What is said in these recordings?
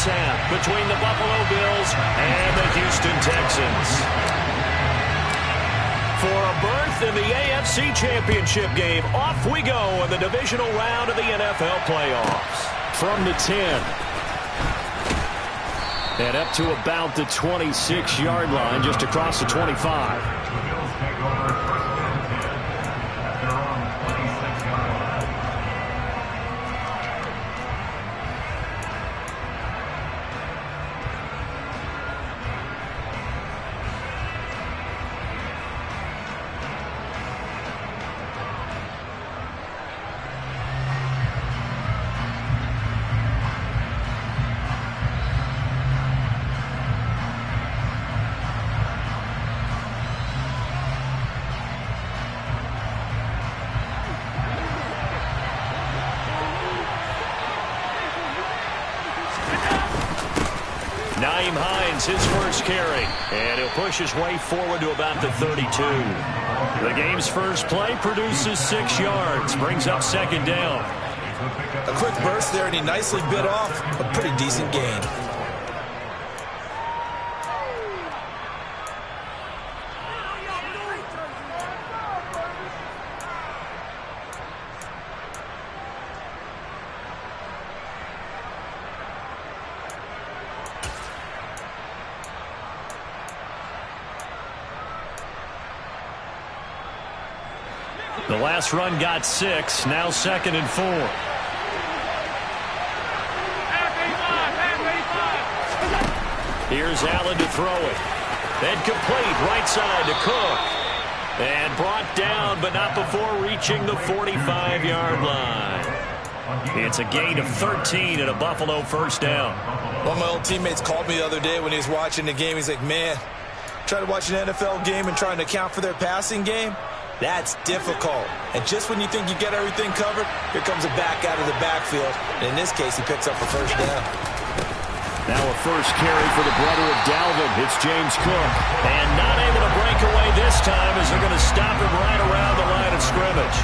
half between the Buffalo Bills and the Houston Texans. For a berth in the AFC Championship game, off we go in the divisional round of the NFL playoffs. From the 10. And up to about the 26-yard line, just across the 25. His first carry, and he'll push his way forward to about the 32. The game's first play produces 6 yards, brings up second down. A quick burst there, and he nicely bit off a pretty decent gain. The last run got 6, now 2nd and 4. Here's Allen to throw it. Then complete, right side to Cook. And brought down, but not before reaching the 45-yard line. It's a gain of 13 and a Buffalo first down. One of my old teammates called me the other day when he was watching the game. He's like, man, try to watch an NFL game and trying to account for their passing game. That's difficult. And just when you think you get everything covered, here comes a back out of the backfield. And in this case, he picks up a first down. Now a first carry for the brother of Dalvin. It's James Cook. And not able to break away this time as they're going to stop him right around the line of scrimmage.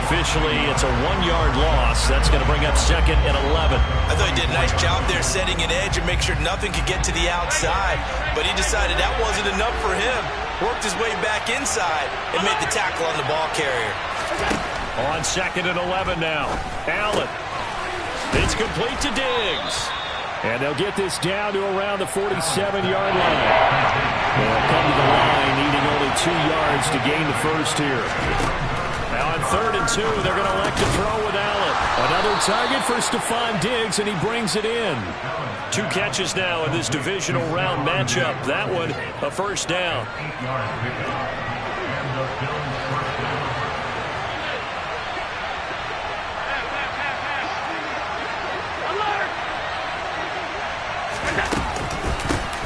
Officially, it's a 1-yard loss. That's going to bring up 2nd and 11. I thought he did a nice job there setting an edge and make sure nothing could get to the outside. But he decided that wasn't enough for him. Worked his way back inside and made the tackle on the ball carrier. On 2nd and 11 now. Allen. It's complete to Diggs. And they'll get this down to around the 47-yard line. They'll come to the line needing only 2 yards to gain the first here. Now on 3rd and 2, they're going to elect to throw with Allen. Another target for Stephon Diggs, and he brings it in. 2 catches now in this divisional round matchup. That one, a first down.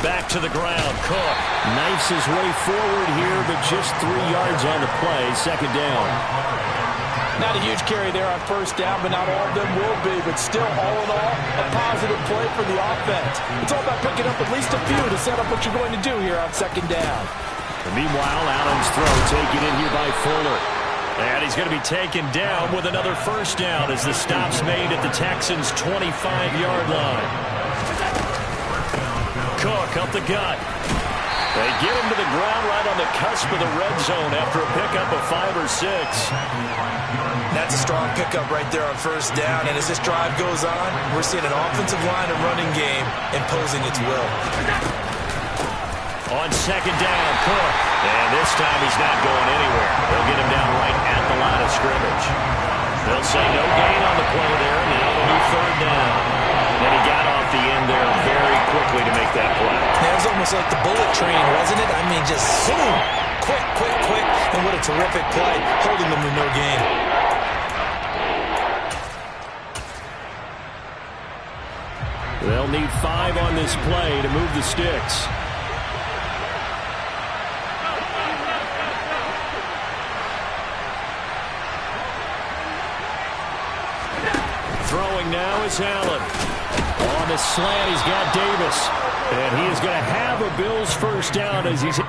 Back to the ground. Cook knifes his way forward here, but just 3 yards on the play. 2nd down. Not a huge carry there on first down, but not all of them will be. But still, all in all, a positive play for the offense. It's all about picking up at least a few to set up what you're going to do here on 2nd down. And meanwhile, Allen's throw taken in here by Fuller. And he's going to be taken down with another first down as the stop's made at the Texans' 25-yard line. Cook up the gut. They get him to the ground right on the cusp of the red zone after a pickup of 5 or 6. That's a strong pickup right there on first down. And as this drive goes on, we're seeing an offensive line and running game imposing its will. On 2nd down, Cook. And this time he's not going anywhere. They'll get him down right at the line of scrimmage. They'll say no gain on the play there. Now a new 3rd down. And he got off the end there very quickly to make that play. That was almost like the bullet train, wasn't it? I mean, just boom, quick, quick, quick. And what a terrific play, holding them to no gain. They'll need 5 on this play to move the sticks. Throwing now is Allen. On the slant, he's got Davis. And he is going to have a Bills first down as he's...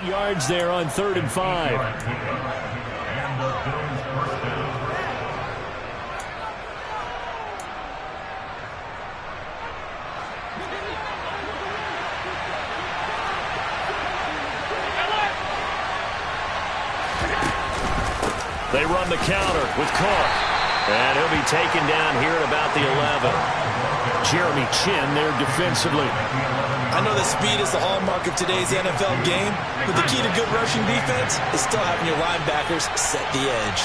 yards there on 3rd and 5. They run the counter with Cook. And he'll be taken down here at about the 11. Jeremy Chin there defensively. I know that speed is the hallmark of today's NFL game, but the key to good rushing defense is still having your linebackers set the edge.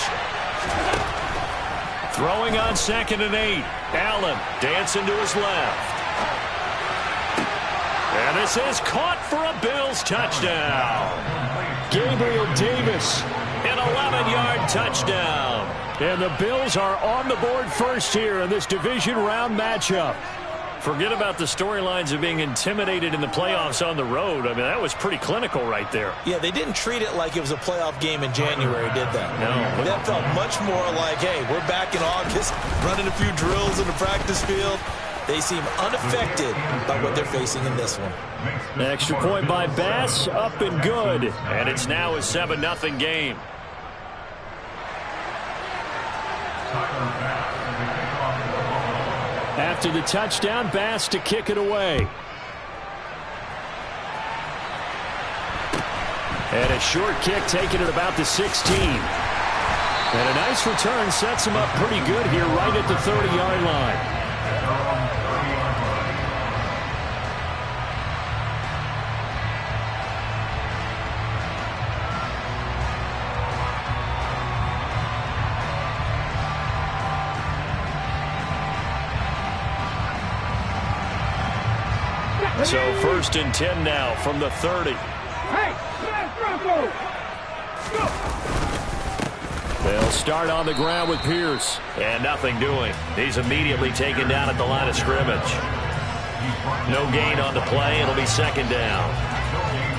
Throwing on 2nd and 8. Allen dancing to his left. And this is caught for a Bills touchdown. Gabriel Davis, an 11-yard touchdown. And the Bills are on the board first here in this division round matchup. Forget about the storylines of being intimidated in the playoffs on the road. I mean, that was pretty clinical right there. Yeah, they didn't treat it like it was a playoff game in January, did they? No. That felt much more like, hey, we're back in August, running a few drills in the practice field. They seem unaffected by what they're facing in this one. An extra point by Bass, up and good. And it's now a 7-0 game. After the touchdown, Bass to kick it away. And a short kick taken at about the 16. And a nice return sets him up pretty good here right at the 30-yard line. So 1st and 10 now from the 30. They'll start on the ground with Pierce. And nothing doing. He's immediately taken down at the line of scrimmage. No gain on the play. It'll be 2nd down.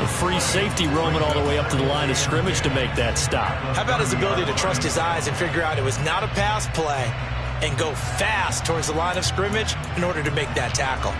A free safety roaming all the way up to the line of scrimmage to make that stop. How about his ability to trust his eyes and figure out it was not a pass play and go fast towards the line of scrimmage in order to make that tackle?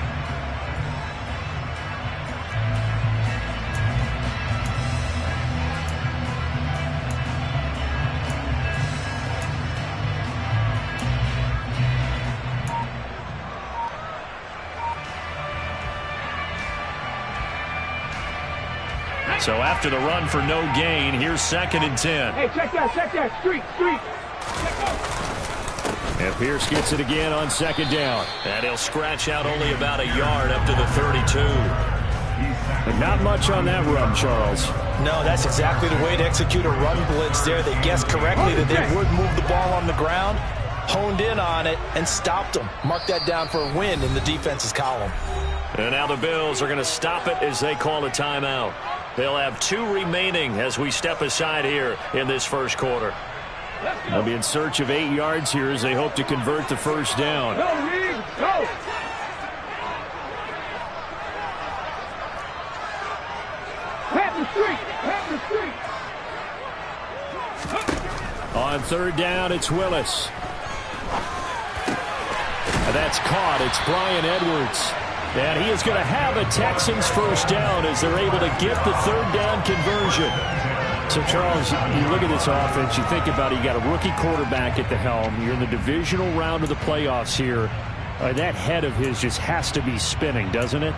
So after the run for no gain, here's 2nd and 10. Hey, check that, street. And Pierce gets it again on 2nd down. And he'll scratch out only about a yard up to the 32. But not much on that run, Charles. No, that's exactly the way to execute a run blitz there. They guessed correctly that they would move the ball on the ground, honed in on it, and stopped them. Mark that down for a win in the defense's column. And now the Bills are going to stop it as they call a timeout. They'll have 2 remaining as we step aside here in this first quarter. They'll be in search of 8 yards here as they hope to convert the first down. Go, Reed, go! Pat the street! On 3rd down, it's Willis. And that's caught. It's Brian Edwards. And he is going to have a Texans first down as they're able to get the 3rd down conversion. So, Charles, you look at this offense, you think about it, you got a rookie quarterback at the helm. You're in the divisional round of the playoffs here. That head of his just has to be spinning, doesn't it?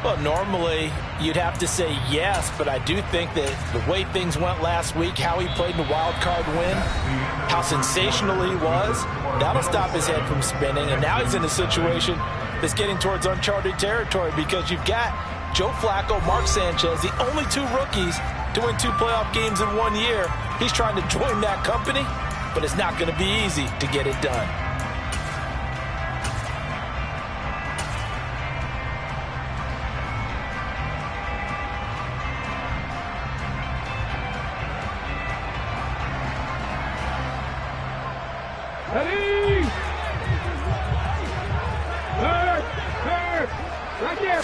Well, normally you'd have to say yes, but I do think that the way things went last week, how he played in the wild card win, how sensational he was, that'll stop his head from spinning. And now he's in a situation that's getting towards uncharted territory because you've got Joe Flacco, Mark Sanchez, the only 2 rookies to win 2 playoff games in 1 year. He's trying to join that company, but it's not going to be easy to get it done. Ready! Right there!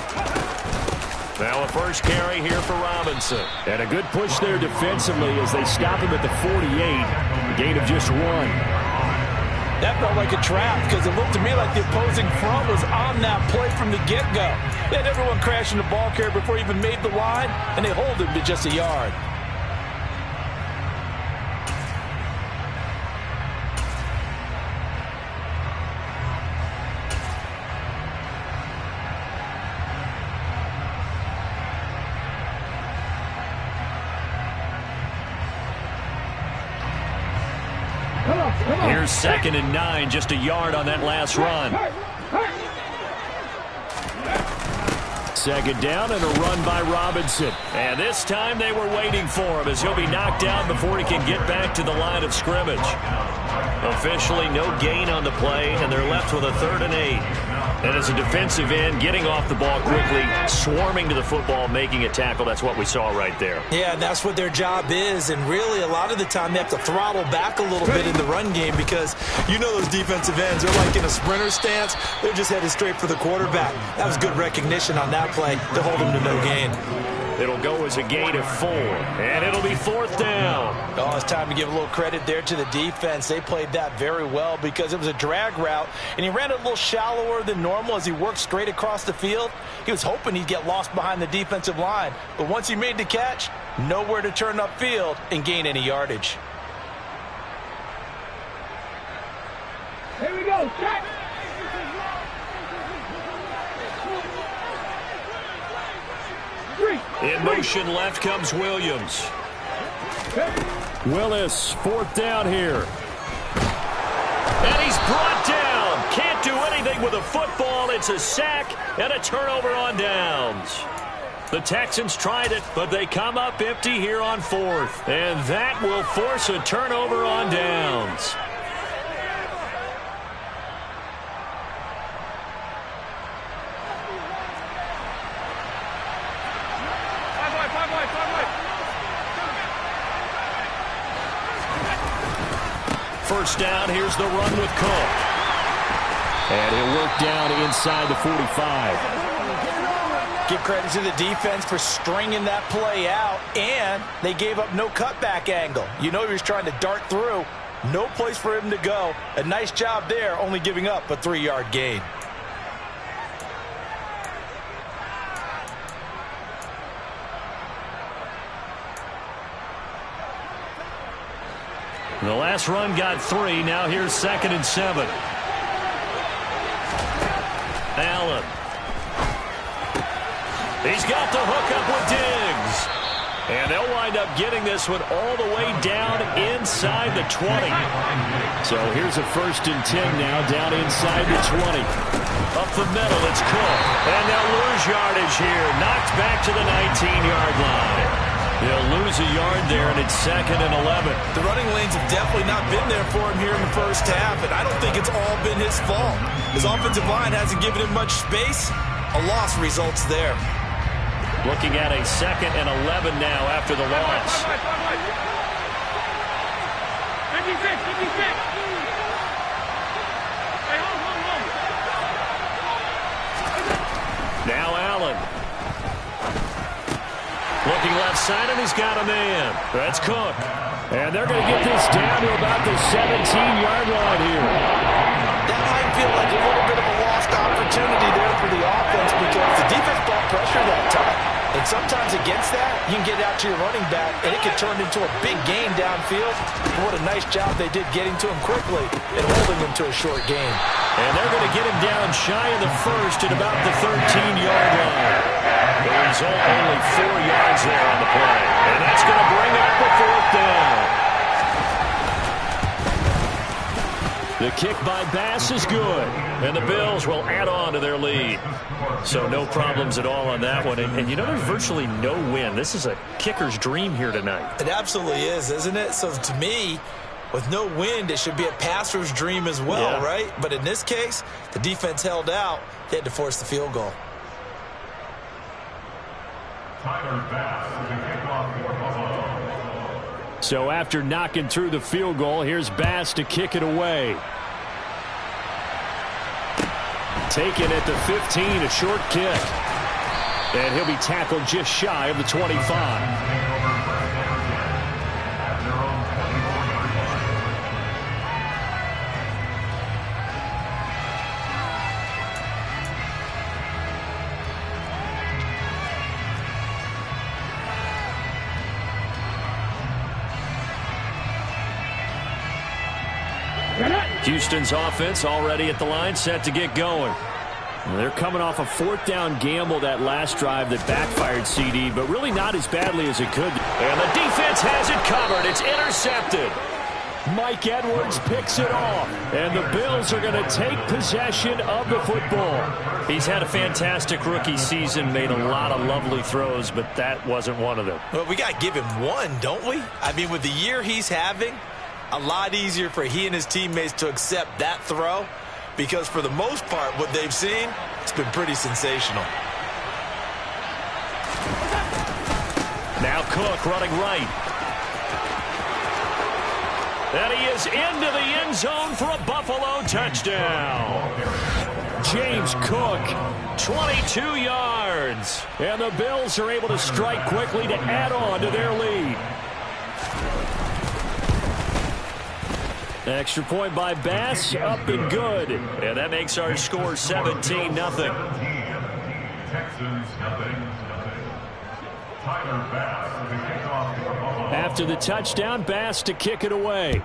Now a first carry here for Robinson. And a good push there defensively as they stop him at the 48. A gain of just 1. That felt like a trap because it looked to me like the opposing front was on that play from the get-go. They had everyone crashing the ball carrier before he even made the line, and they hold him to just a yard. Here's 2nd and 9, just a yard on that last run. 2nd down and a run by Robinson. And this time they were waiting for him as he'll be knocked down before he can get back to the line of scrimmage. Officially no gain on the play, and they're left with a 3rd and 8. And as a defensive end, getting off the ball quickly, swarming to the football, making a tackle, that's what we saw right there. Yeah, and that's what their job is. And really, a lot of the time, they have to throttle back a little bit in the run game because you know those defensive ends, they're like in a sprinter stance. They're just headed straight for the quarterback. That was good recognition on that play to hold him to no gain. It'll go as a gain of 4, and it'll be 4th down. Oh, it's time to give a little credit there to the defense. They played that very well because it was a drag route, and he ran it a little shallower than normal as he worked straight across the field. He was hoping he'd get lost behind the defensive line, but once he made the catch, nowhere to turn upfield and gain any yardage. Here we go, check. In motion left comes Williams. Willis, 4th down here. And he's brought down. Can't do anything with a football. It's a sack and a turnover on downs. The Texans tried it, but they come up empty here on 4th. And that will force a turnover on downs. First down, here's the run with Cook. And he'll work down inside the 45. Give credit to the defense for stringing that play out, and they gave up no cutback angle. You know he was trying to dart through. No place for him to go. A nice job there, only giving up a 3-yard gain. The last run got 3. Now here's 2nd and 7. Allen. He's got the hook up with Diggs. And they'll wind up getting this one all the way down inside the 20. So here's a 1st and 10 now down inside the 20. Up the middle, it's Cook. And they'll lose yardage here. Knocked back to the 19-yard line. They'll lose a yard there, and it's 2nd and 11. The running lanes have definitely not been there for him here in the first half, and I don't think it's all been his fault. His offensive line hasn't given him much space. A loss results there. Looking at a 2nd and 11 now after the loss. 56. Hey, hold. Now Allen. Looking left side, and he's got a man. That's Cook. And they're going to get this down to about the 17-yard line here. That might feel like a little bit of a lost opportunity there for the offense because the defense brought pressure that time. And sometimes against that, you can get out to your running back, and it can turn into a big gain downfield. What a nice job they did getting to him quickly and holding him to a short gain. And they're going to get him down shy of the 1st at about the 13-yard line. The result, only 4 yards there on the play. And that's going to bring up the 4th down. The kick by Bass is good. And the Bills will add on to their lead. So no problems at all on that one. And you know, there's virtually no win. This is a kicker's dream here tonight. It absolutely is, isn't it? So to me, with no wind, it should be a passer's dream as well, right? But in this case, the defense held out. They had to force the field goal. So after knocking through the field goal, here's Bass to kick it away. Taken at the 15, a short kick. And he'll be tackled just shy of the 25. Houston's offense already at the line, set to get going. They're coming off a 4th down gamble that last drive that backfired, CD, but really not as badly as it could. And the defense has it covered. It's intercepted. Mike Edwards picks it off, and the Bills are going to take possession of the football. He's had a fantastic rookie season, made a lot of lovely throws, but that wasn't one of them. Well, we got to give him one, don't we? I mean, with the year he's having, a lot easier for he and his teammates to accept that throw, because for the most part, what they've seen, it's been pretty sensational. Now Cook running right. And he is into the end zone for a Buffalo touchdown. James Cook, 22 yards. And the Bills are able to strike quickly to add on to their lead. Extra point by Bass, up and good. And that makes our score 17-0. After the touchdown, Bass to kick it away.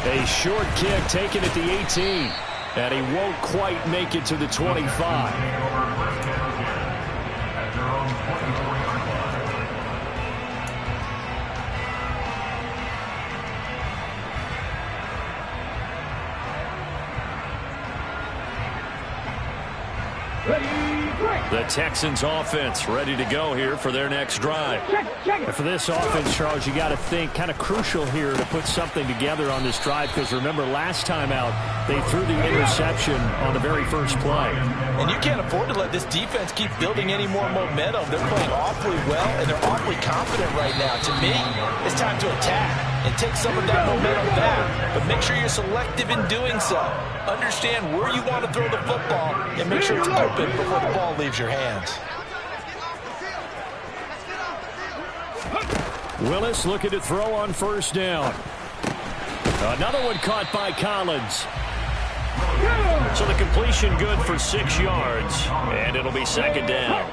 A short kick taken at the 18. And he won't quite make it to the 25. The Texans offense ready to go here for their next drive. Check. For this offense, Charles, you got to think kind of crucial here to put something together on this drive, because remember last time out they threw the interception on the very first play. And you can't afford to let this defense keep building any more momentum. They're playing awfully well, and they're awfully confident right now. To me, it's time to attack and take some of that momentum back, but make sure you're selective in doing so. Understand where you want to throw the football and make sure it's open before the ball leaves your hands. Willis looking to throw on first down. Another one caught by Collins. So the completion good for 6 yards, and it'll be second down.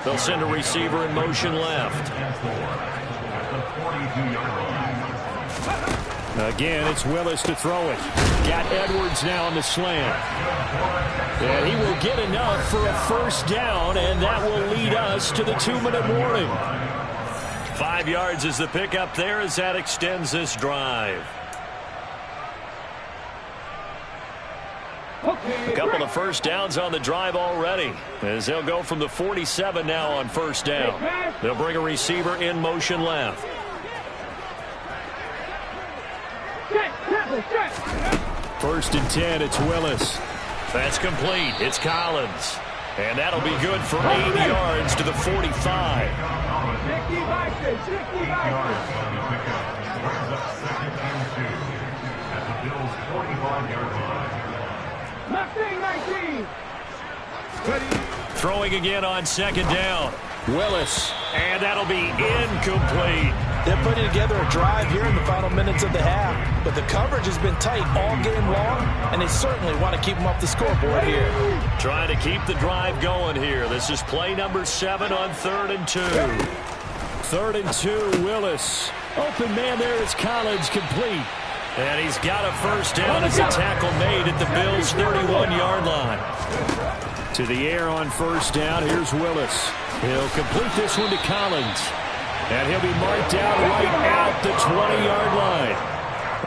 They'll send a receiver in motion left. Again, it's Willis to throw it. Got Edwards now on the slant. And he will get enough for a first down, and that will lead us to the 2-minute warning. 5 yards is the pickup there as that extends this drive. A couple of first downs on the drive already, as they'll go from the 47 now on first down. They'll bring a receiver in motion left. First and 10, it's Willis. That's complete. It's Collins. And that'll be good for 8 yards to the 45. Throwing again on second down. Willis. And that'll be incomplete. They're putting together a drive here in the final minutes of the half, but the coverage has been tight all game long, and they certainly want to keep them off the scoreboard here. Trying to keep the drive going here. This is play number 7 on 3rd and 2. 3rd and 2, Willis. Open man there is Collins, complete. And he's got a first down as a tackle made at the Bills' 31-yard line. To the air on first down, here's Willis. He'll complete this one to Collins. And he'll be marked out right at the 20-yard line.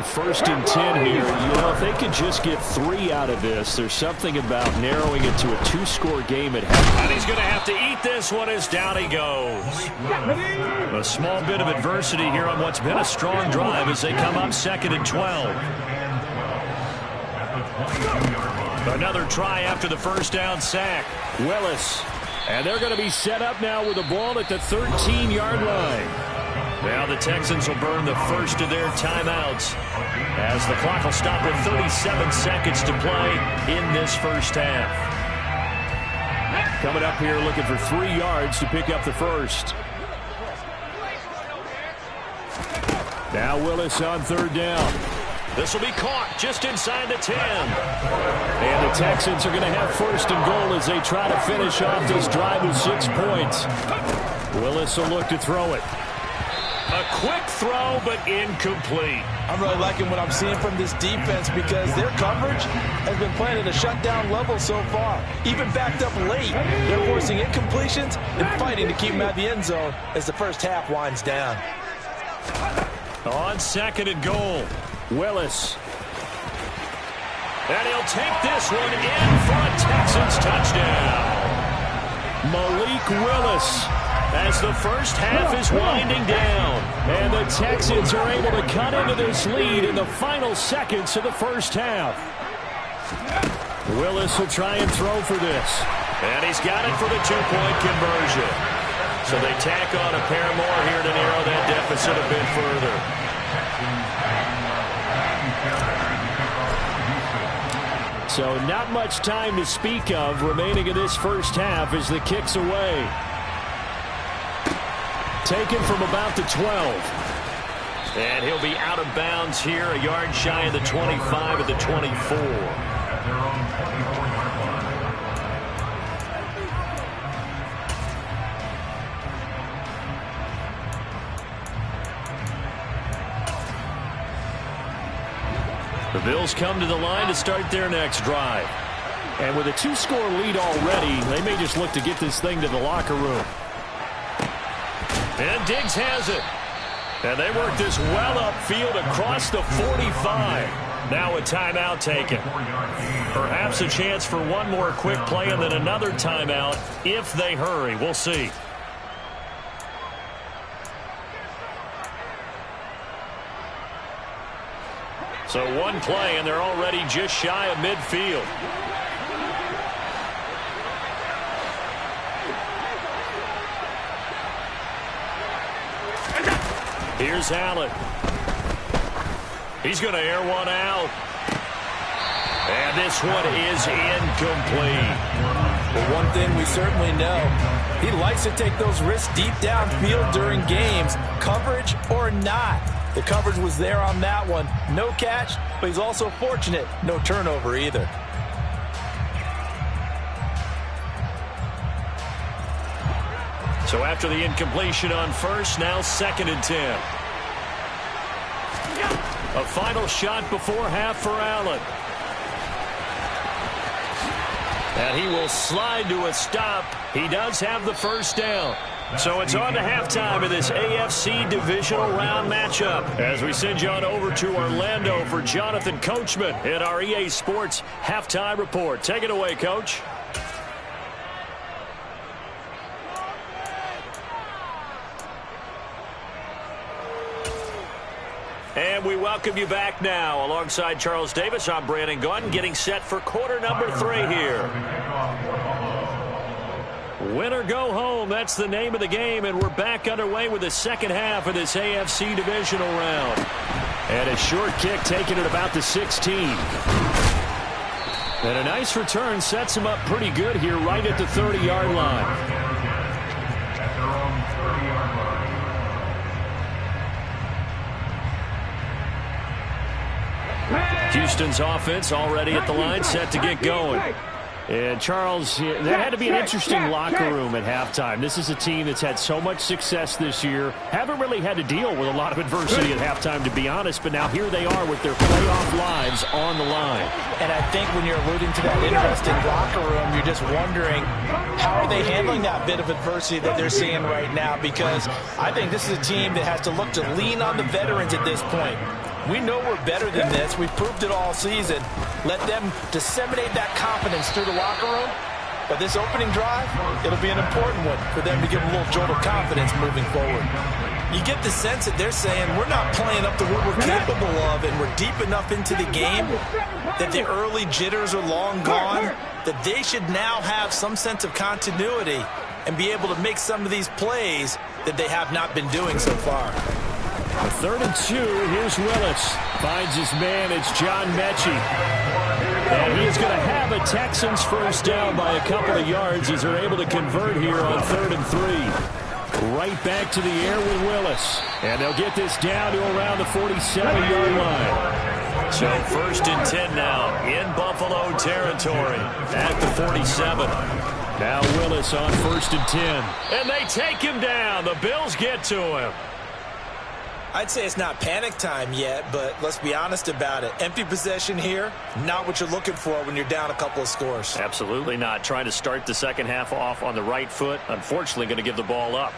First and 10 here. You know, if they could just get 3 out of this, there's something about narrowing it to a 2-score game at half. And he's going to have to eat this one as down he goes. A small bit of adversity here on what's been a strong drive as they come up 2nd and 12. Another try after the first down sack. Willis. And they're going to be set up now with the ball at the 13-yard line. Now the Texans will burn the first of their timeouts as the clock will stop with 37 seconds to play in this first half. Coming up here looking for 3 yards to pick up the first. Now Willis on 3rd down. This will be caught just inside the 10. And the Texans are going to have 1st and goal as they try to finish off this drive with 6 points. Willis will look to throw it. A quick throw, but incomplete. I'm really liking what I'm seeing from this defense because their coverage has been playing at a shutdown level so far. Even backed up late, they're forcing incompletions and fighting to keep them out of the end zone as the first half winds down. On 2nd and goal, Willis. And he'll take this one in for a Texans touchdown. Malik Willis, as the first half is winding down. And the Texans are able to cut into this lead in the final seconds of the first half. Willis will try and throw for this. And he's got it for the 2-point conversion. So they tack on a pair more here to narrow that deficit a bit further. So not much time to speak of remaining in this first half as the kick's away. Taken from about the 12. And he'll be out of bounds here, a yard shy of the 25 of the 24. The Bills come to the line to start their next drive. And with a 2-score lead already, they may just look to get this thing to the locker room. And Diggs has it. And they work this well upfield across the 45. Now a timeout taken. Perhaps a chance for one more quick play and then another timeout if they hurry. We'll see. So one play, and they're already just shy of midfield. Here's Allen. He's going to air one out. And this one is incomplete. But one thing we certainly know, he likes to take those risks deep downfield during games, coverage or not. The coverage was there on that one. No catch, but he's also fortunate. No turnover either. So after the incompletion on first, now 2nd and 10. A final shot before half for Allen. And he will slide to a stop. He does have the first down. So it's on to halftime of this AFC divisional round matchup as we send you on over to Orlando for Jonathan Coachman in our EA Sports halftime report. Take it away, Coach. And we welcome you back now. Alongside Charles Davis, I'm Brandon Gunn, getting set for quarter number 3 here. Win or go home, that's the name of the game, and we're back underway with the second half of this AFC divisional round. And a short kick taken at about the 16. And a nice return sets him up pretty good here right at the 30-yard line. Houston's offense already at the line, set to get going. And, Charles, that had to be an interesting locker room at halftime. This is a team that's had so much success this year. Haven't really had to deal with a lot of adversity at halftime, to be honest. But now here they are with their playoff lives on the line. And I think when you're alluding to that interesting locker room, you're just wondering how are they handling that bit of adversity that they're seeing right now? Because I think this is a team that has to look to lean on the veterans at this point. We know we're better than this. We've proved it all season. Let them disseminate that confidence through the locker room. But this opening drive, it'll be an important one for them to give them a little jolt of confidence moving forward. You get the sense that they're saying we're not playing up to what we're capable of, and we're deep enough into the game that the early jitters are long gone, that they should now have some sense of continuity and be able to make some of these plays that they have not been doing so far. 3rd and 2, here's Willis. Finds his man, it's John Mechie. And he's going to have a Texans first down by a couple of yards as they're able to convert here on 3rd and 3. Right back to the air with Willis. And they'll get this down to around the 47-yard line. So 1st and 10 now in Buffalo territory at the 47. Now Willis on 1st and 10. And they take him down. The Bills get to him. I'd say it's not panic time yet, but let's be honest about it. Empty possession here, not what you're looking for when you're down a couple of scores. Absolutely not. Trying to start the second half off on the right foot. Unfortunately, going to give the ball up.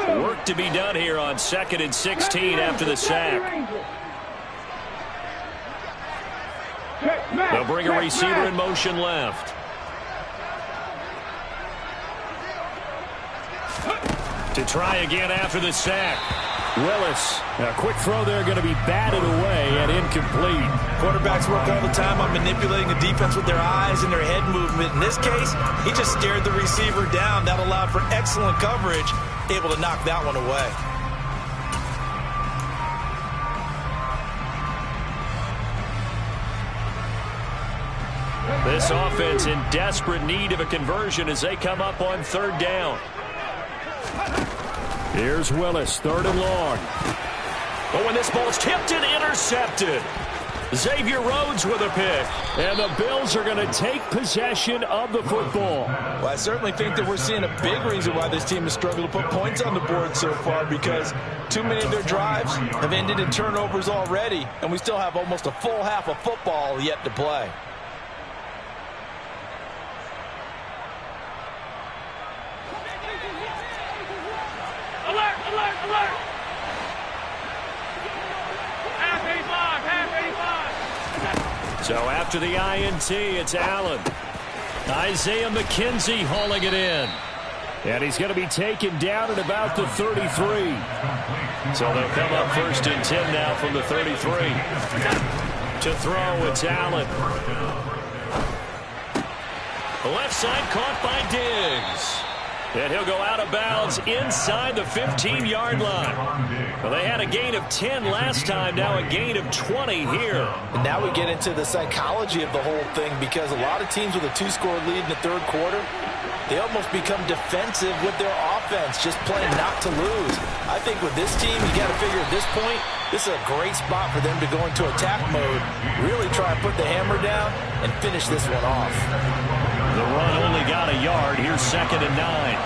Work to be done here on 2nd and 16 after the sack. They'll bring a receiver in motion left. To try again after the sack. Willis. A quick throw there, going to be batted away and incomplete. Quarterbacks work all the time on manipulating the defense with their eyes and their head movement. In this case, he just stared the receiver down. That allowed for excellent coverage, able to knock that one away. This offense in desperate need of a conversion as they come up on 3rd down. Here's Willis, 3rd and long. But when this ball's tipped and intercepted, Xavier Rhodes with a pick. And the Bills are going to take possession of the football. Well, I certainly think that we're seeing a big reason why this team has struggled to put points on the board so far, because too many of their drives have ended in turnovers already, and we still have almost a full half of football yet to play. Alert, alert, alert! Half 85, half 85. So after the INT, it's Allen. Isaiah McKenzie hauling it in. And he's going to be taken down at about the 33. So they'll come up 1st and 10 now from the 33. To throw, it's Allen. The left side caught by Diggs. And he'll go out of bounds inside the 15-yard line. Well, they had a gain of 10 last time, now a gain of 20 here. And now we get into the psychology of the whole thing, because a lot of teams with a 2-score lead in the 3rd quarter, they almost become defensive with their offense, just playing not to lose. I think with this team, you got to figure at this point, this is a great spot for them to go into attack mode, really try and put the hammer down and finish this one off. The run only got a yard. Here's 2nd and 9.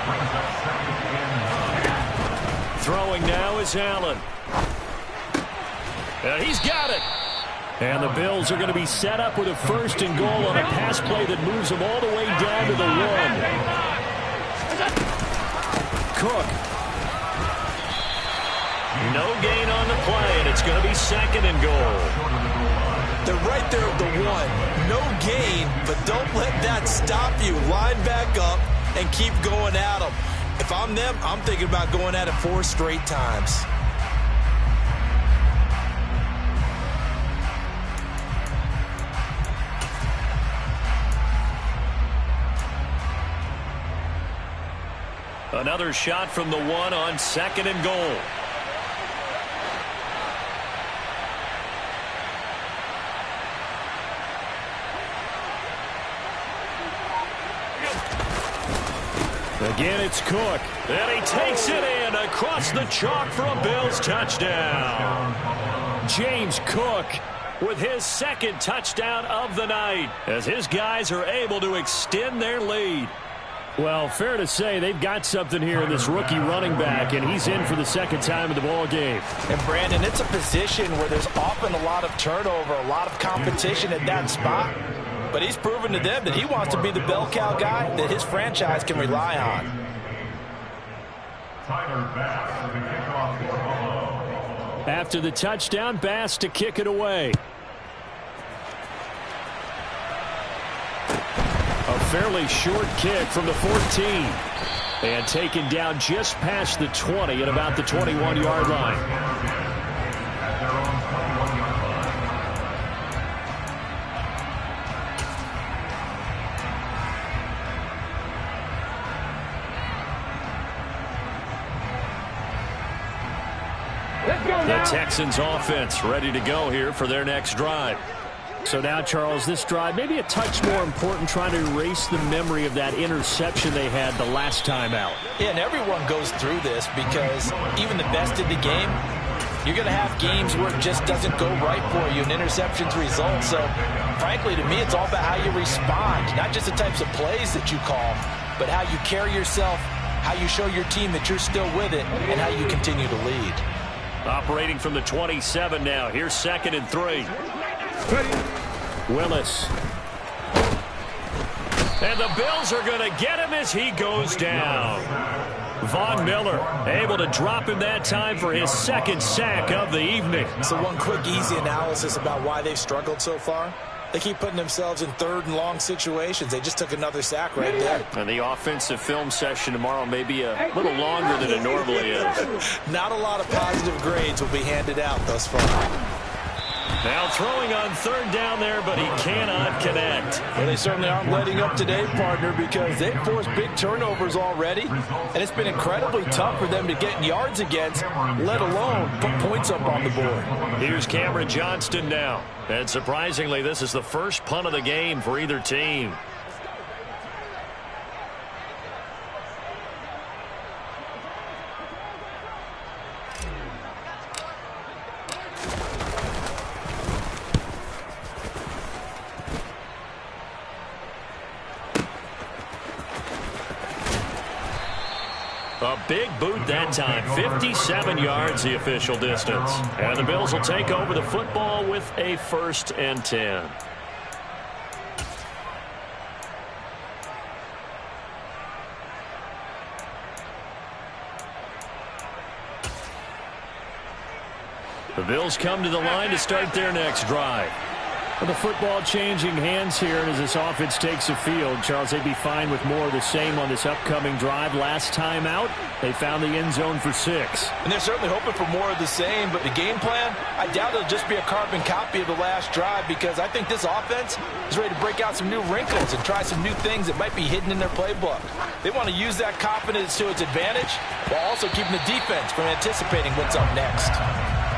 Throwing now is Allen. And he's got it. And the Bills are going to be set up with a 1st and goal on a pass play that moves them all the way down to the 1. Cook. No gain on the play, and it's going to be 2nd and goal. They're right there at the 1. No gain, but don't let that stop you. Line back up and keep going at them. If I'm them, I'm thinking about going at it 4 straight times. Another shot from the 1 on 2nd and goal. Again, it's Cook. And he takes it in across the chalk for a Bills touchdown. James Cook with his 2nd touchdown of the night, as his guys are able to extend their lead. Well, fair to say they've got something here in this rookie running back, and he's in for the 2nd time in the ball game. And, Brandon, it's a position where there's often a lot of turnover, a lot of competition at that spot. But he's proven to them that he wants to be the bell cow guy that his franchise can rely on. After the touchdown, Bass to kick it away. A fairly short kick from the 14. And taken down just past the 20 at about the 21-yard line. The Texans offense ready to go here for their next drive. So now, Charles, this drive maybe a touch more important, trying to erase the memory of that interception they had the last time out. Yeah, and everyone goes through this, because even the best in the game, You're going to have games where it just doesn't go right for you, and interceptions result. So, frankly, to me, it's all about how you respond, not just the types of plays that you call, but how you carry yourself, how you show your team that you're still with it, and how you continue to lead. Operating from the 27 now. Here's 2nd and 3. Willis. And the Bills are going to get him as he goes down. Von Miller able to drop him that time for his 2nd sack of the evening. So one quick, easy analysis about why they've struggled so far. They keep putting themselves in 3rd and long situations. They just took another sack right there. And the offensive film session tomorrow may be a little longer than it normally is. Not a lot of positive grades will be handed out thus far. Now throwing on 3rd down there, but he cannot connect. Well, they certainly aren't letting up today, partner, because they've forced big turnovers already, and it's been incredibly tough for them to get yards against, let alone put points up on the board. Here's Cameron Johnston now. And surprisingly, this is the first punt of the game for either team. A big boot that time. 57 yards the official distance. And the Bills will take over the football with a 1st and 10. The Bills come to the line to start their next drive. Well, the football changing hands here, and as this offense takes the field, Charles, they'd be fine with more of the same on this upcoming drive. Last time out, they found the end zone for 6. And they're certainly hoping for more of the same, but the game plan, I doubt it'll just be a carbon copy of the last drive, because I think this offense is ready to break out some new wrinkles and try some new things that might be hidden in their playbook. They want to use that confidence to its advantage while also keeping the defense from anticipating what's up next.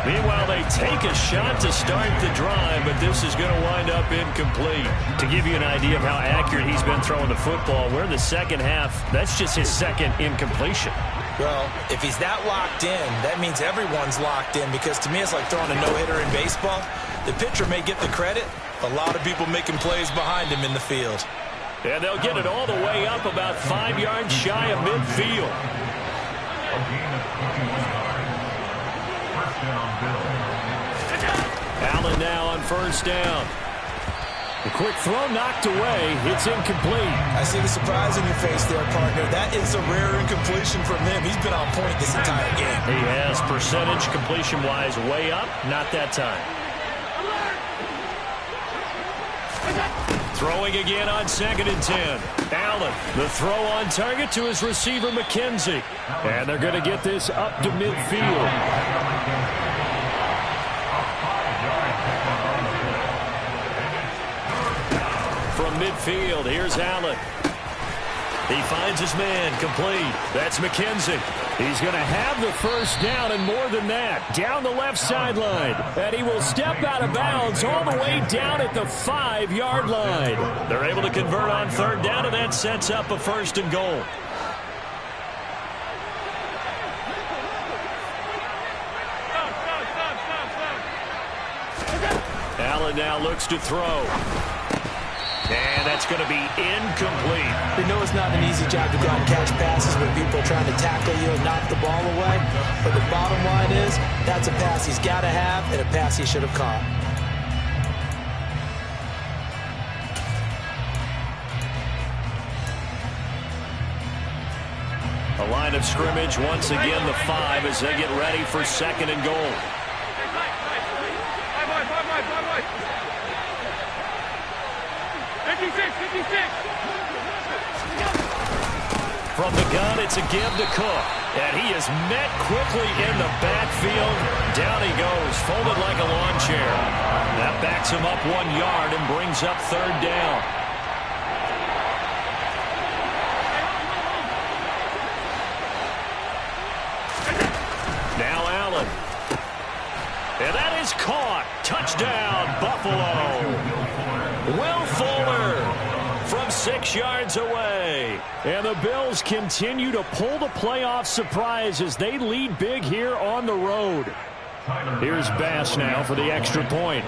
Meanwhile, they take a shot to start the drive, but this is going to wind up incomplete. To give you an idea of how accurate he's been throwing the football, we're in the 2nd half. That's just his 2nd incompletion. Well, if he's that locked in, that means everyone's locked in, because to me it's like throwing a no-hitter in baseball. The pitcher may get the credit, a lot of people making plays behind him in the field. And they'll get it all the way up about 5 yards shy of midfield. Allen now on 1st down. The quick throw knocked away. It's incomplete. I see the surprise in your face there, partner. That is a rare incompletion from him. He's been on point this entire game. He has percentage completion-wise way up. Not that time. Throwing again on 2nd and 10. Allen, the throw on target to his receiver, McKenzie. And they're going to get this up to midfield. From midfield, here's Allen. He finds his man, complete. That's McKenzie. He's going to have the 1st down, and more than that, down the left sideline. And he will step out of bounds all the way down at the 5-yard line. They're able to convert on 3rd down, and that sets up a 1st and goal. Allen now looks to throw. And that's going to be incomplete. They know it's not an easy job to go out and catch passes when people are trying to tackle you and knock the ball away. But the bottom line is, that's a pass he's got to have and a pass he should have caught. A line of scrimmage once again, the 5 as they get ready for 2nd and goal. From the gun, it's a give to Cook. And he is met quickly in the backfield. Down he goes, folded like a lawn chair. That backs him up 1 yard and brings up 3rd down. Now Allen. And that is caught. Touchdown, Buffalo. Will Fuller from 6 yards away. And the Bills continue to pull the playoff surprise as they lead big here on the road. Here's Bass now for the extra point.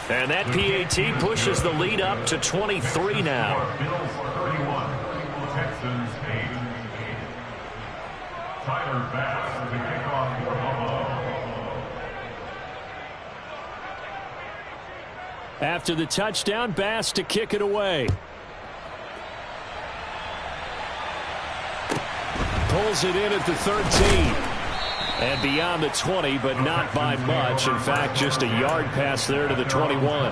And that PAT pushes the lead up to 23 now. Bills 31, Texans 8. Tyler Bass, the kickoff for Buffalo. After the touchdown, Bass to kick it away. Pulls it in at the 13. And beyond the 20, but not by much. In fact, just a yard pass there to the 21.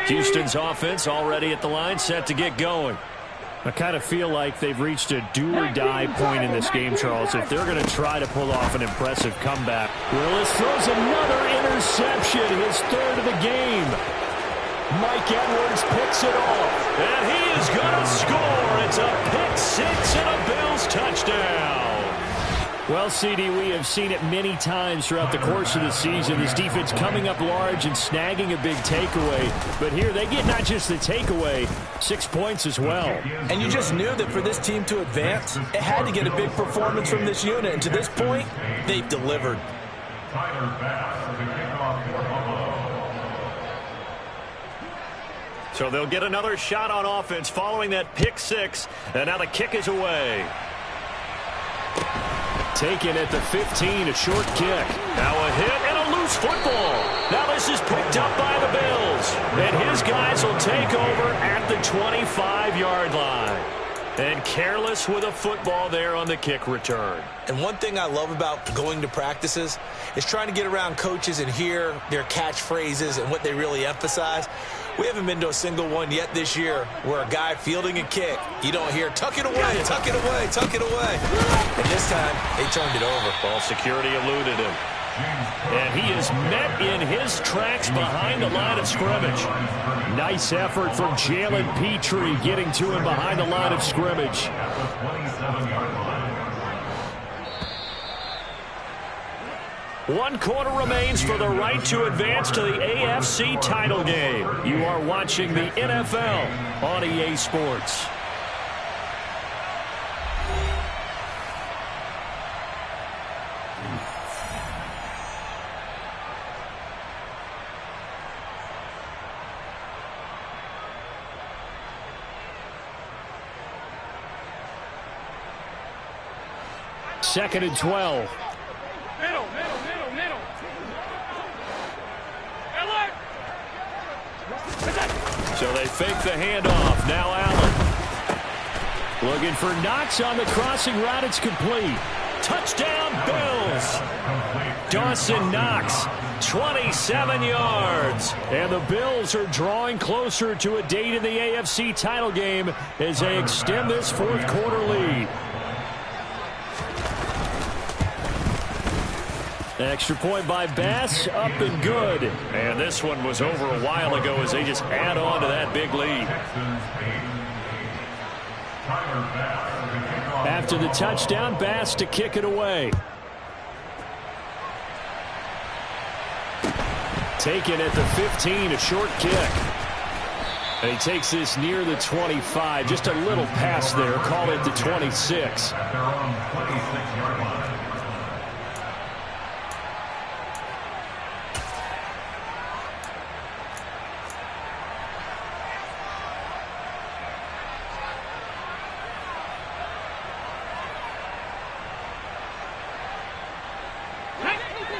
Houston's offense already at the line, set to get going. I kind of feel like they've reached a do-or-die point in this game, Charles, if they're going to try to pull off an impressive comeback. Willis throws another interception, his third of the game. Mike Edwards picks it off. And he is going to score. It's a pick six and a Bills touchdown. Well, CD, we have seen it many times throughout the course of the season. This defense coming up large and snagging a big takeaway. But here they get not just the takeaway, 6 points as well. And you just knew that for this team to advance, it had to get a big performance from this unit. And to this point, they've delivered. Tyler Bass, the kickoff for Buffalo. So they'll get another shot on offense following that pick six. And now the kick is away. Taken at the 15, a short kick. Now a hit and a loose football. Now this is picked up by the Bills. And his guys will take over at the 25-yard line. And careless with a football there on the kick return. And one thing I love about going to practices is trying to get around coaches and hear their catchphrases and what they really emphasize. We haven't been to a single one yet this year where a guy fielding a kick, you don't hear, tuck it away, tuck it away, tuck it away. And this time, they turned it over. Ball security eluded him. And he is met in his tracks behind the line of scrimmage. Nice effort from Jalen Petrie getting to him behind the line of scrimmage. One quarter remains for the right to advance to the AFC title game. You are watching the NFL on EA Sports. Second and 12. Middle. Alert! So they fake the handoff. Now Allen. Looking for Knox on the crossing route. It's complete. Touchdown, Bills. Dawson Knox, 27 yards. And the Bills are drawing closer to a date in the AFC title game as they extend this fourth quarter lead. Extra point by Bass, up and good. And this one was over a while ago as they just add on to that big lead. After the touchdown, Bass to kick it away. Taken at the 15, a short kick. And he takes this near the 25. Just a little pass there. Call it the 26.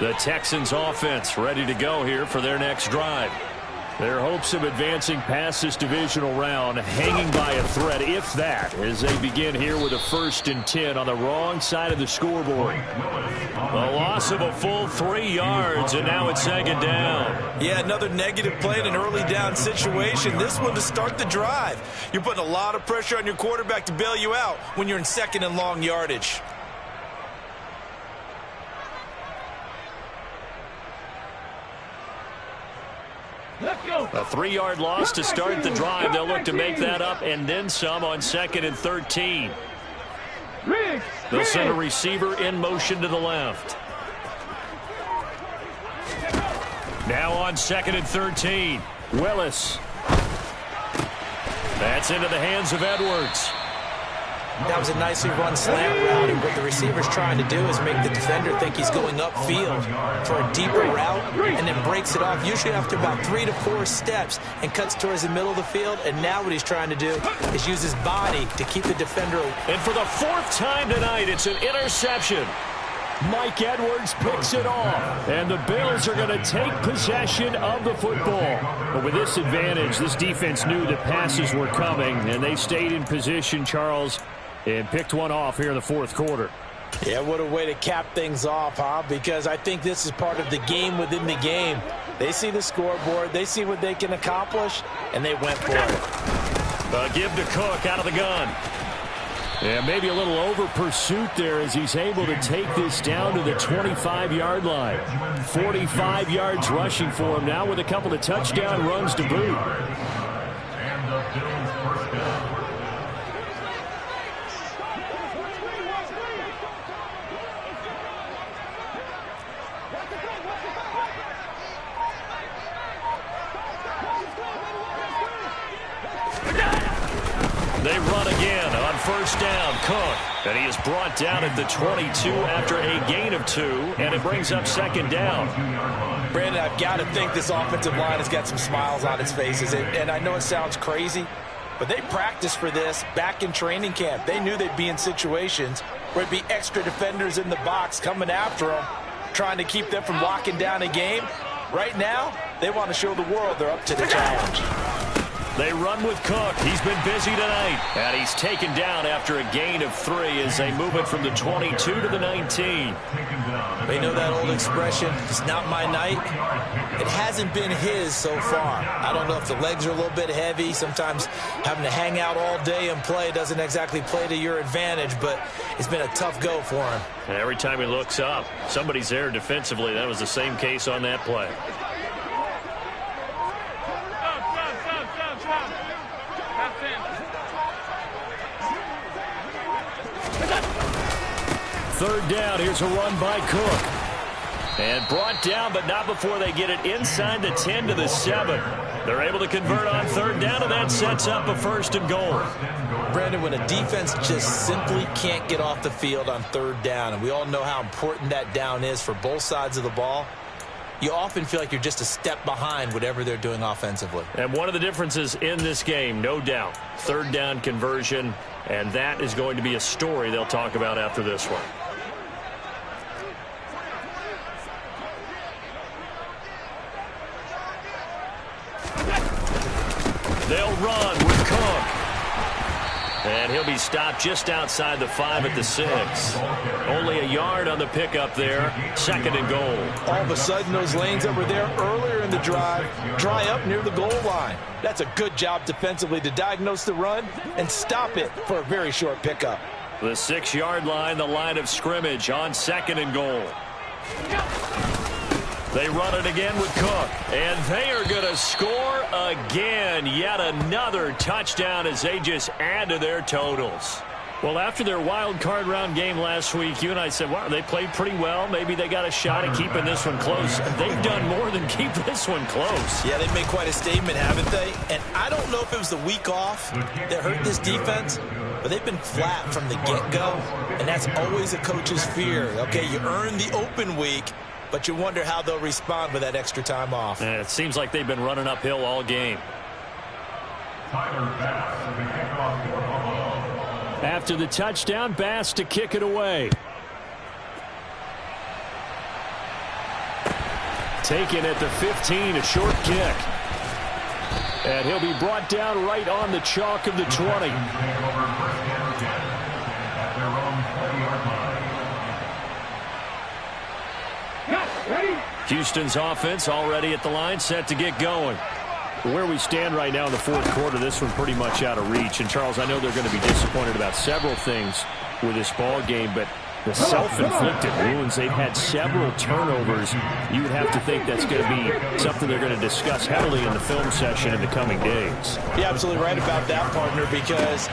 The Texans offense ready to go here for their next drive. Their hopes of advancing past this divisional round hanging by a thread, if that, as they begin here with a 1st and 10 on the wrong side of the scoreboard. A loss of a full 3 yards, and now it's second down. Yeah, another negative play in an early down situation. This one to start the drive. You're putting a lot of pressure on your quarterback to bail you out when you're in second and long yardage. A 3-yard loss to start the drive. They'll look to make that up and then some on 2nd and 13. They'll send a receiver in motion to the left. Now on 2nd and 13. Willis. That's into the hands of Edwards. That was a nicely run slant route, and what the receiver's trying to do is make the defender think he's going upfield for a deeper route and then breaks it off, usually after about 3 to 4 steps, and cuts towards the middle of the field. And now what he's trying to do is use his body to keep the defender. And for the 4th time tonight, it's an interception. Mike Edwards picks it off, and the Bills are going to take possession of the football. But with this advantage, this defense knew that passes were coming, and they stayed in position, Charles, and picked one off here in the 4th quarter. Yeah, what a way to cap things off, huh? Because I think this is part of the game within the game. They see the scoreboard, they see what they can accomplish, and they went for it. Give to Cook out of the gun. Yeah, maybe a little over pursuit there as he's able to take this down to the 25-yard line. 45 yards rushing for him now with a couple of touchdown runs to boot. And the Bills first down. They run again on 1st down. Cook. And he is brought down at the 22 after a gain of 2. And it brings up 2nd down. Brandon, I've got to think this offensive line has got some smiles on its faces. And I know it sounds crazy, but they practiced for this back in training camp. They knew they'd be in situations where it'd be extra defenders in the box coming after them, trying to keep them from locking down a game. Right now, they want to show the world they're up to the challenge. They run with Cook. He's been busy tonight. And he's taken down after a gain of 3 as they move it from the 22 to the 19. They know that old expression, it's not my night. It hasn't been his so far. I don't know if the legs are a little bit heavy. Sometimes having to hang out all day and play doesn't exactly play to your advantage, but it's been a tough go for him. And every time he looks up, somebody's there defensively. That was the same case on that play. Third down, here's a run by Cook. And brought down, but not before they get it inside the 10 to the 7. They're able to convert on 3rd down, and that sets up a 1st and goal. Brandon, when a defense just simply can't get off the field on 3rd down, and we all know how important that down is for both sides of the ball, you often feel like you're just a step behind whatever they're doing offensively. And one of the differences in this game, no doubt, 3rd down conversion, and that is going to be a story they'll talk about after this one. They'll run with Cook. And he'll be stopped just outside the 5 at the 6. Only a yard on the pickup there. 2nd and goal. All of a sudden, those lanes that were there earlier in the drive dry up near the goal line. That's a good job defensively to diagnose the run and stop it for a very short pickup. The 6-yard line, the line of scrimmage on 2nd and goal. They run it again with Cook, and they are going to score again. Yet another touchdown as they just add to their totals. Well, after their wild card round game last week, you and I said, wow, they played pretty well. Maybe they got a shot at keeping this one close. They've done more than keep this one close. Yeah, they've made quite a statement, haven't they? And I don't know if it was the week off that hurt this defense, but they've been flat from the get-go, and that's always a coach's fear. Okay, you earn the open week, but you wonder how they'll respond with that extra time off. And it seems like they've been running uphill all game. After the touchdown, Bass to kick it away. Taken at the 15, a short kick. And he'll be brought down right on the chalk of the 20. Houston's offense already at the line, set to get going. Where we stand right now in the 4th quarter, this one pretty much out of reach. And, Charles, I know they're going to be disappointed about several things with this ball game, but The self-inflicted wounds. They've had several turnovers. You would have to think that's going to be something they're going to discuss heavily in the film session in the coming days. You're absolutely right about that, partner, because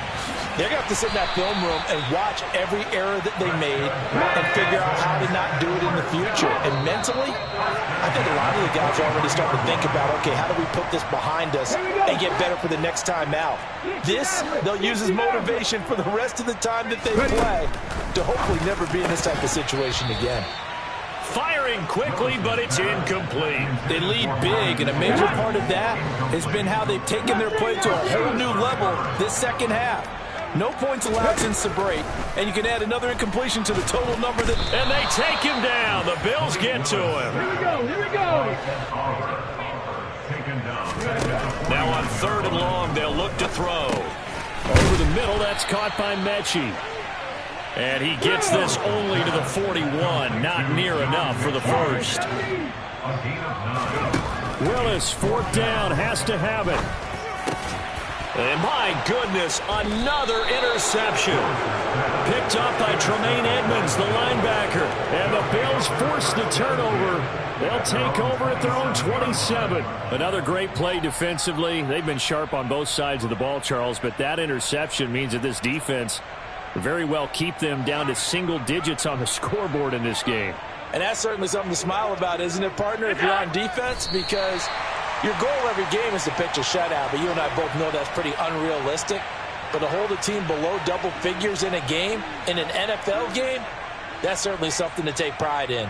they're going to have to sit in that film room and watch every error that they made and figure out how to not do it in the future. And mentally, I think a lot of the guys are already starting to think about, okay, how do we put this behind us and get better for the next time out? This, they'll use as motivation for the rest of the time that they play to hopefully never be in this type of situation again. Firing quickly, but it's incomplete. They lead big, and a major part of that has been how they've taken their play to a whole new level this second half. No points allowed since the break, and you can add another incompletion to the total number that... And they take him down. The Bills get to him. Here we go. Now on 3rd and long, they'll look to throw. Over the middle, that's caught by Mechie. And he gets this only to the 41. Not near enough for the first. Willis, 4th down, has to have it. And my goodness, another interception. Picked up by Tremaine Edmonds, the linebacker. And the Bills force the turnover. They'll take over at their own 27. Another great play defensively. They've been sharp on both sides of the ball, Charles, but that interception means that this defense very well keep them down to single digits on the scoreboard in this game. And that's certainly something to smile about, isn't it, partner, if you're on defense? Because your goal every game is to pitch a shutout, but you and I both know that's pretty unrealistic. But to hold a team below double figures in a game, in an NFL game, that's certainly something to take pride in.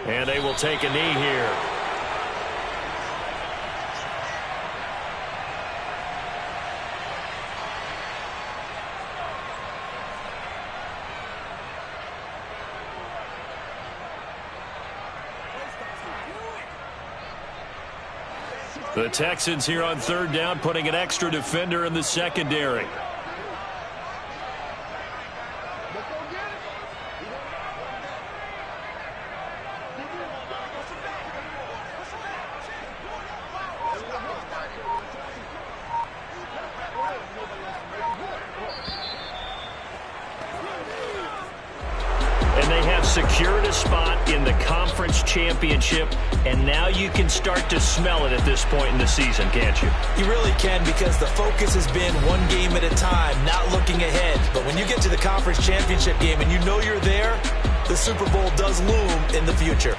And they will take a knee here. The Texans here on 3rd down, putting an extra defender in the secondary. Secured a spot in the conference championship, and now you can start to smell it at this point in the season, can't you? You really can, because the focus has been one game at a time, not looking ahead. But when you get to the conference championship game and you know you're there, the Super Bowl does loom in the future.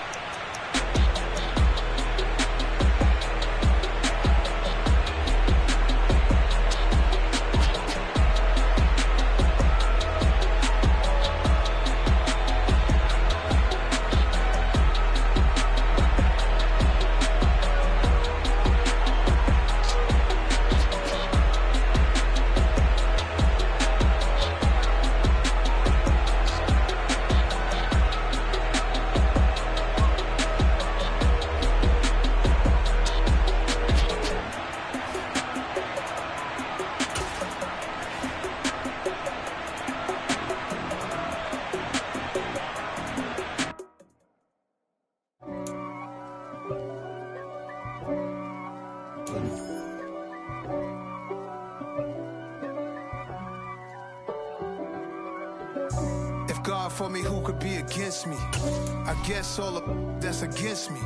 If God for me, who could be against me? I guess all of that's against me.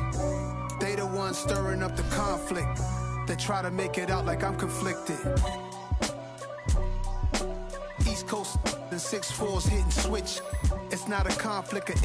They the ones stirring up the conflict. They try to make it out like I'm conflicted. East Coast and 6'4's hitting switch. It's not a conflict of